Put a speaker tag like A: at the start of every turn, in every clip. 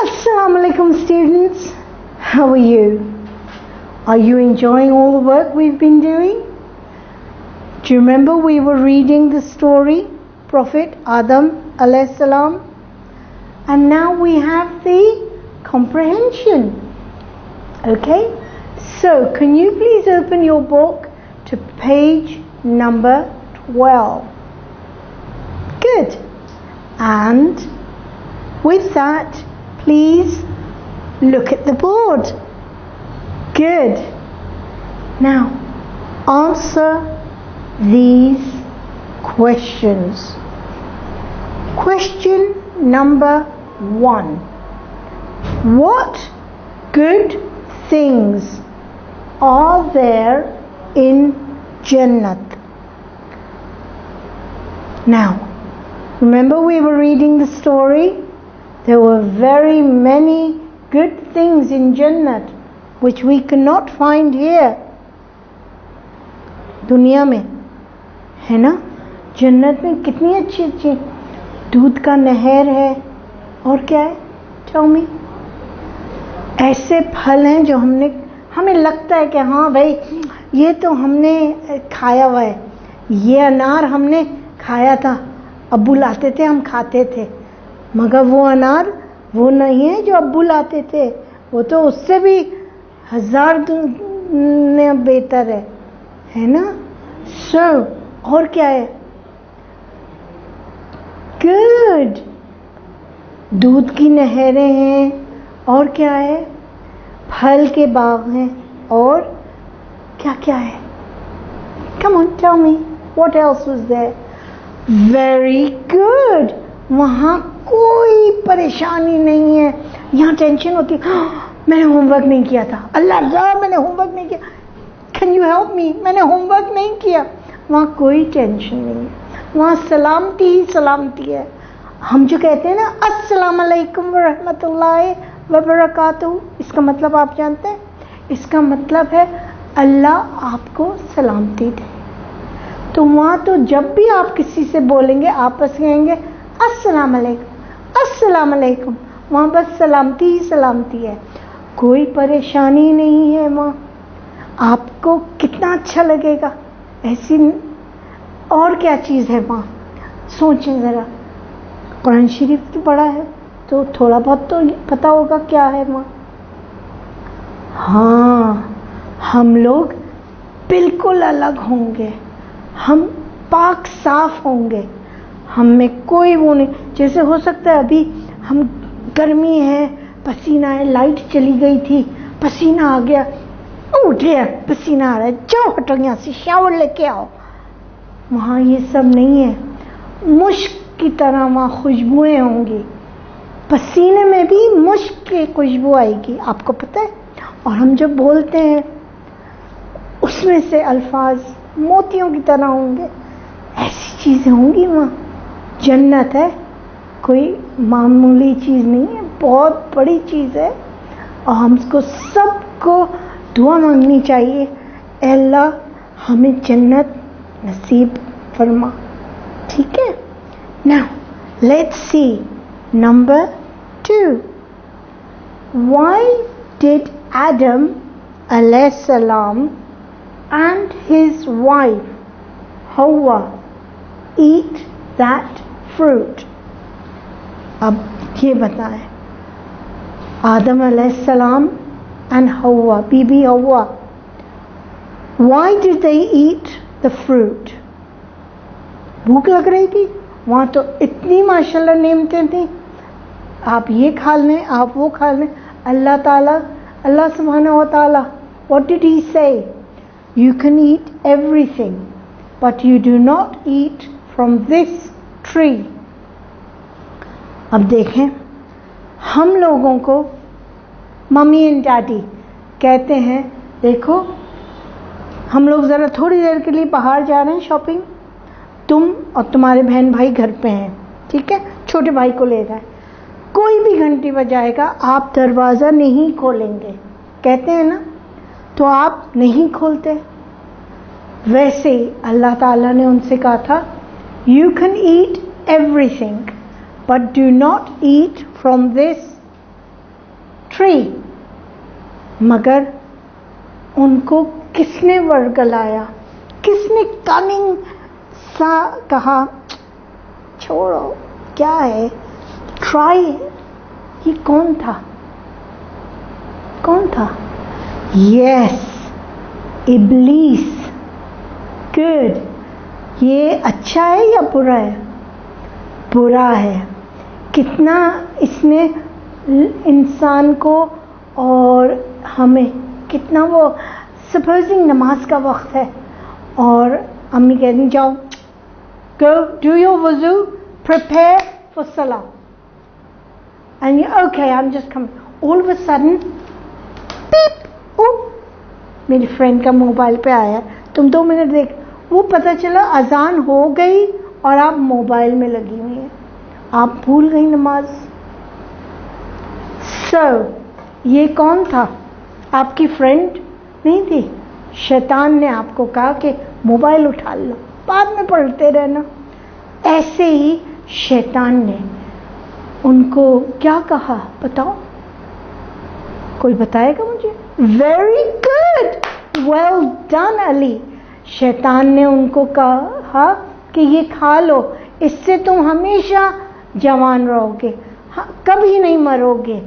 A: Assalamu alaikum students, how are you? Are you enjoying all the work we've been doing? Do you remember we were reading the story, Prophet Adam alayhi salam, and now we have the comprehension. Okay, so can you please open your book to page number 12? Good. And with that, please look at the board. Good. Now, answer these questions. Question number 1. What good things are there in Jannat? Now, remember we were reading the story? There were very many good things in Jannat which we cannot find here. दुनिया में है ना, जन्नत में कितनी अच्छी अच्छी दूध का नहर है, और क्या है, Tell me. ऐसे फल हैं जो हमें लगता है कि हाँ भाई ये तो हमने खाया हुआ है, ये अनार हमने खाया था, अब्बू लाते थे हम खाते थे, मगर वो अनार वो नहीं है जो अब्बू लाते थे, वो तो उससे भी 1000 गुना बेहतर है ना. सो और क्या है, गुड, दूध की नहरें हैं, और क्या है, फल के बाग हैं, और क्या क्या है, come on tell me what else was there. Very good. वहाँ कोई परेशानी नहीं है. यहाँ टेंशन होती है, मैंने होमवर्क नहीं किया था, अल्लाह मैंने होमवर्क नहीं किया, कैन यू हेल्प मी, मैंने होमवर्क नहीं किया. वहाँ कोई टेंशन नहीं है, वहाँ सलामती ही सलामती है. हम जो कहते हैं ना अस्सलाम वालेकुम व रहमतुल्लाहि व बरकातहू, इसका मतलब आप जानते हैं, इसका मतलब है अल्लाह आपको सलामती दे. तो वहाँ तो जब भी आप किसी से बोलेंगे आपस में कहेंगे अस्सलाम वालेकुम, अस्सलाम वालेकुम, वहाँ बस सलामती ही सलामती है, कोई परेशानी नहीं है. वहाँ आपको कितना अच्छा लगेगा. ऐसी और क्या चीज़ है वहाँ, सोचें ज़रा. कुरान शरीफ की पढ़ा है तो थोड़ा बहुत तो पता होगा क्या है वहाँ. हाँ, हम लोग बिल्कुल अलग होंगे, हम पाक साफ होंगे, हम में कोई वो नहीं. जैसे हो सकता है अभी हम गर्मी है, पसीना है, लाइट चली गई थी, पसीना आ गया, उठ गया, पसीना आ रहा है, जाओ हटो यहाँ से, शावर लेके आओ. वहाँ ये सब नहीं है. मुश्क की तरह वहाँ खुशबुएं होंगी, पसीने में भी मुश्क की खुशबू आएगी, आपको पता है. और हम जब बोलते हैं उसमें से अल्फाज मोतियों की तरह होंगे. ऐसी चीज़ें होंगी वहाँ. जन्नत है, कोई मामूली चीज़ नहीं है, बहुत बड़ी चीज़ है. और हमको सबको दुआ मांगनी चाहिए, अल्लाह हमें जन्नत नसीब फरमा. ठीक है. Now let's see number 2. Why did Adam alayhi salam and his wife Hawa eat that fruit? अब ये बताएं, आदम अलैहि सलाम and Hawa, बीबी हवा, why did they eat the fruit? भूख लग रही थी. वहाँ तो इतनी माशाल्लाह नेमतें थी, आप ये खा लें, आप वो खा लें. अल्लाह ताला, Allah subhanahu wa ta'ala, what did he say? You can eat everything, but you do not eat from this tree. अब देखें, हम लोगों को मम्मी एंड डैडी कहते हैं, देखो हम लोग ज़रा थोड़ी देर के लिए बाहर जा रहे हैं शॉपिंग, तुम और तुम्हारे बहन भाई घर पे हैं, ठीक है, छोटे भाई को ले गए, कोई भी घंटी बजाएगा आप दरवाज़ा नहीं खोलेंगे, कहते हैं ना, तो आप नहीं खोलते. वैसे ही अल्लाह ताला ने उनसे कहा था, you can eat everything but do not eat from this tree, मगर उनको किसने वर्गलाया? किसने कनिंग सा कहा छोड़ो क्या है, ट्राई? ये कौन था? कौन था? यस, इब्लीस। गुड। ये अच्छा है या बुरा है? बुरा है। कितना इसने इंसान को और हमें कितना, वो सपोजिंग नमाज का वक्त है और अम्मी कहती जाओ go do your wuzu, prepare for salah, and you okay, I'm just coming. All of a sudden beep, मेरी फ्रेंड का मोबाइल पे आया, तुम 2 मिनट देख, वो पता चला अजान हो गई और आप मोबाइल में लगी हुई हैं, आप भूल गई नमाज। ये कौन था? आपकी फ्रेंड नहीं थी, शैतान ने आपको कहा कि मोबाइल उठा लो, बाद में पढ़ते रहना। ऐसे ही शैतान ने उनको क्या कहा बताओ? कोई बताएगा मुझे? Very good, well done Ali. शैतान ने उनको कहा कि ये खा लो, इससे तुम हमेशा जवान रहोगे, कभी नहीं मरोगे।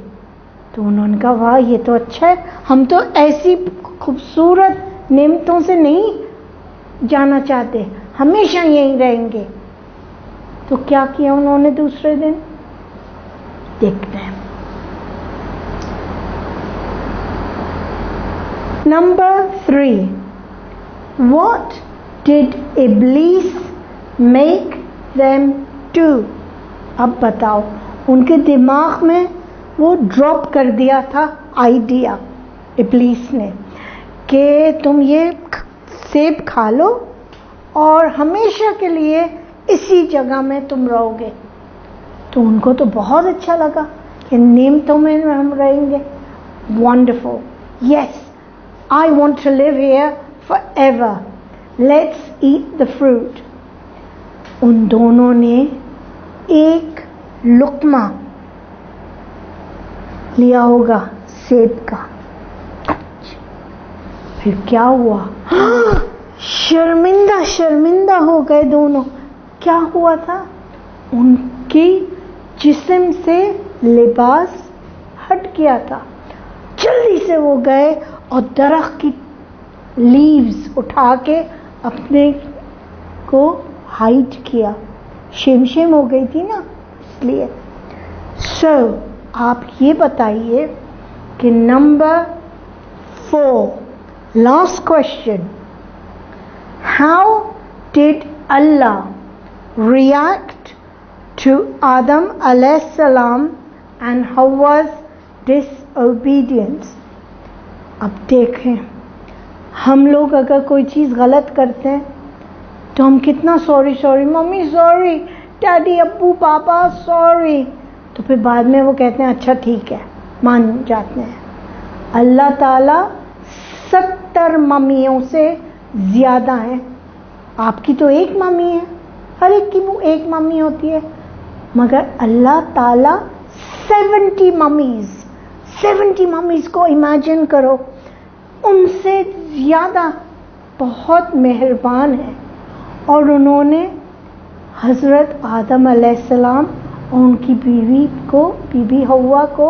A: तो उन्होंने कहा वाह ये तो अच्छा है, हम तो ऐसी खूबसूरत नेमतों से नहीं जाना चाहते, हमेशा यहीं रहेंगे। तो क्या किया उन्होंने दूसरे दिन? देखते हैं। Number 3, what did Iblis make them do? अब बताओ, उनके दिमाग में वो ड्रॉप कर दिया था आइडिया इब्लीस ने कि तुम ये सेब खा लो और हमेशा के लिए इसी जगह में तुम रहोगे। तो उनको तो बहुत अच्छा लगा कि नेमतों में हम रहेंगे। Wonderful, yes, I want to live here forever, let's eat the fruit. उन दोनों ने एक लुक्मा लिया होगा सेब का। फिर क्या हुआ? शर्मिंदा हो गए दोनों। क्या हुआ था? उनकी जिस्म से लिबास हट गया था। जल्दी से वो गए और दरख्त की लीव्स उठा के अपने को हाइड किया। शेम हो गई थी ना, इसलिए। आप ये बताइए कि number 4, last question, how did Allah react to Adam अलैहिस्सलाम एंड हव्वा's disobedience? अब देखें, हम लोग अगर कोई चीज़ गलत करते हैं तो हम कितना सॉरी मम्मी सॉरी, डैडी अब्बू पापा सॉरी, तो फिर बाद में वो कहते हैं अच्छा ठीक है, मान जाते हैं। अल्लाह ताला 70 मम्मियों से ज़्यादा है। आपकी तो एक मम्मी है, हर एक की वो एक मम्मी होती है, मगर अल्लाह ताला 70 मम्मीज़ को इमेजिन करो, उनसे ज़्यादा बहुत मेहरबान है। और उन्होंने हज़रत आदम अलैहिस्सलाम और उनकी बीवी हव्वा को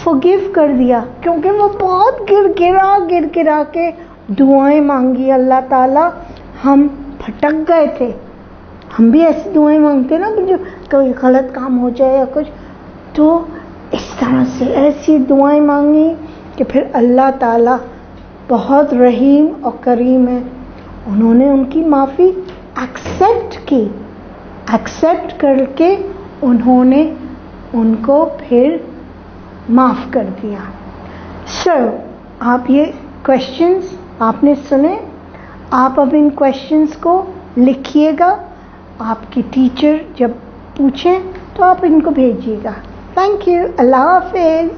A: फॉरगिव कर दिया, क्योंकि वो बहुत गिर के दुआएं मांगी अल्लाह ताला। हम भटक गए थे, हम भी ऐसी दुआएं मांगते ना, जो कोई गलत काम हो जाए या कुछ, तो इस तरह से ऐसी दुआएं मांगी कि फिर अल्लाह ताला बहुत रहीम और करीम है। उन्होंने उनकी माफ़ी एक्सेप्ट करके उन्होंने उनको फिर माफ़ कर दिया। आप ये क्वेश्चंस आपने सुने, आप अब इन क्वेश्चंस को लिखिएगा, आपकी टीचर जब पूछें तो आप इनको भेजिएगा। थैंक यू, अल्लाह हाफिज़।